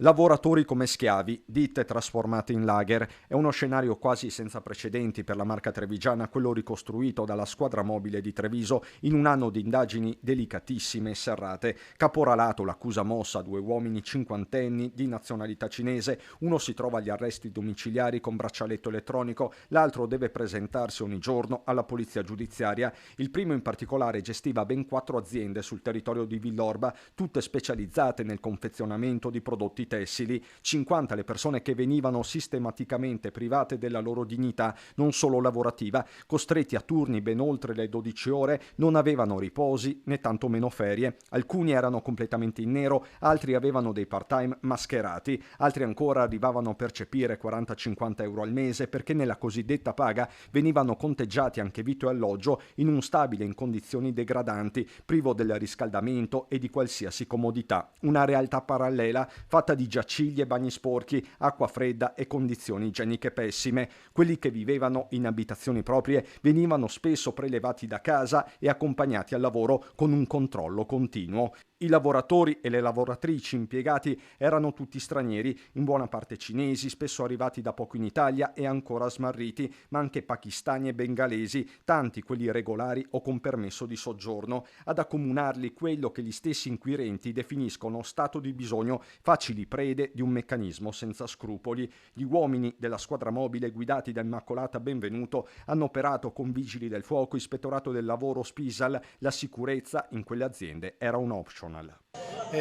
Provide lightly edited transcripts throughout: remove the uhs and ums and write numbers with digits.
Lavoratori come schiavi, ditte trasformate in lager. È uno scenario quasi senza precedenti per la marca trevigiana, quello ricostruito dalla squadra mobile di Treviso in un anno di indagini delicatissime e serrate. Caporalato, l'accusa mossa a due uomini cinquantenni di nazionalità cinese. Uno si trova agli arresti domiciliari con braccialetto elettronico, l'altro deve presentarsi ogni giorno alla polizia giudiziaria. Il primo in particolare gestiva ben 4 aziende sul territorio di Villorba, tutte specializzate nel confezionamento di prodotti tessili. 50 le persone che venivano sistematicamente private della loro dignità, non solo lavorativa, costretti a turni ben oltre le 12 ore, non avevano riposi né tantomeno ferie. Alcuni erano completamente in nero, altri avevano dei part-time mascherati, altri ancora arrivavano a percepire 40-50 euro al mese perché nella cosiddetta paga venivano conteggiati anche vitto e alloggio in un stabile in condizioni degradanti, privo del riscaldamento e di qualsiasi comodità. Una realtà parallela fatta di giaciglie, bagni sporchi, acqua fredda e condizioni igieniche pessime. Quelli che vivevano in abitazioni proprie venivano spesso prelevati da casa e accompagnati al lavoro con un controllo continuo. I lavoratori e le lavoratrici impiegati erano tutti stranieri, in buona parte cinesi, spesso arrivati da poco in Italia e ancora smarriti, ma anche pakistani e bengalesi, tanti quelli regolari o con permesso di soggiorno. Ad accomunarli quello che gli stessi inquirenti definiscono stato di bisogno, facili prede di un meccanismo senza scrupoli. Gli uomini della squadra mobile guidati da Immacolata Benvenuto hanno operato con vigili del fuoco, ispettorato del lavoro, Spisal. La sicurezza in quelle aziende era un optional.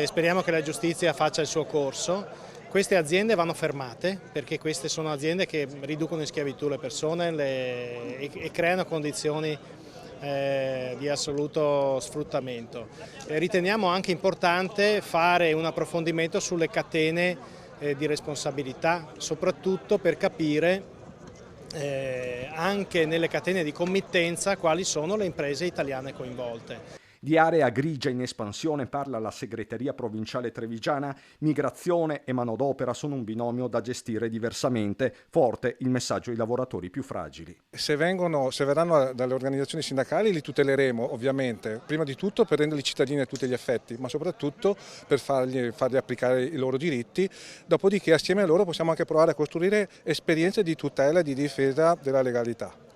Speriamo che la giustizia faccia il suo corso. Queste aziende vanno fermate perché queste sono aziende che riducono in schiavitù le persone e creano condizioni di assoluto sfruttamento. Riteniamo anche importante fare un approfondimento sulle catene di responsabilità, soprattutto per capire anche nelle catene di committenza quali sono le imprese italiane coinvolte. Di area grigia in espansione parla la segreteria provinciale trevigiana. Migrazione e manodopera sono un binomio da gestire diversamente. Forte il messaggio ai lavoratori più fragili. Se verranno dalle organizzazioni sindacali li tuteleremo ovviamente, prima di tutto per renderli cittadini a tutti gli effetti, ma soprattutto per fargli applicare i loro diritti. Dopodiché assieme a loro possiamo anche provare a costruire esperienze di tutela e di difesa della legalità.